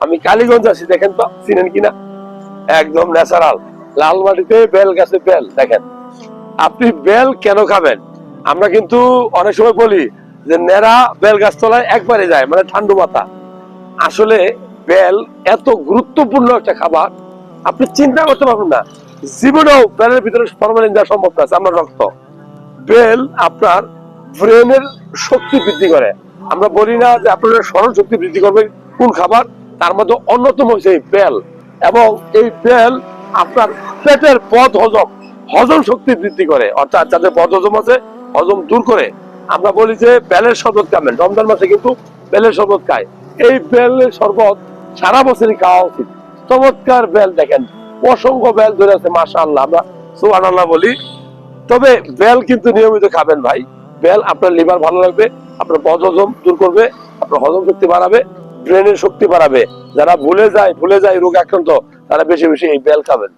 আমি কালীগঞ্জ আছি, দেখেন তো চিনেন কিনা, একদম ন্যাচারাল লাল মাটিতে বেল গাছে বেল। দেখেন আপনি বেল কেন খাবেন? আমরা কিন্তু অনেক সময় বলি যে নেড়া বেল গাছ তলায় একবারে যায়, মানে ঠান্ডু মাথা। আসলে বেল এত গুরুত্বপূর্ণ একটা খাবার, আপনি চিন্তা করতে পারবেন না। জীবনেও বেলের ভিতরে ফরমালিন দেওয়া সম্ভব না, আমরা রক্ত। বেল আপনার ব্রেনের শক্তি বৃদ্ধি করে। আমরা বলি না যে আপনার স্মরণ শক্তি বৃদ্ধি করবে কোন খাবার, তার মধ্যে অন্যতম হচ্ছে বেল। এবং এই বেল আপনার পেটের পথ হজম হজম শক্তি বৃদ্ধি করে, অর্থাৎ যাদের পথ হজম আছে হজম দূর করে। আমরা বলি যে বেলের শরবত খাবেন, রমজান মাসে কিন্তু বেলের শরবত খায়। এই বেলের শরবত সারা বছরই খাওয়া উচিত। চমৎকার বেল, দেখেন অসংখ্য বেল ধরে আছে, মাশাআল্লাহ, আমরা সুবহানাল্লাহ বলি। তবে বেল কিন্তু নিয়মিত খাবেন ভাই। বেল আপনার লিভার ভালো রাখবে, আপনার বদ হজম দূর করবে, আপনার হজম শক্তি বাড়াবে, ব্রেনের শক্তি বাড়াবে। যারা ভুলে যায় রোগ আক্রান্ত, তারা বেশি বেশি এই বেল খাবেন।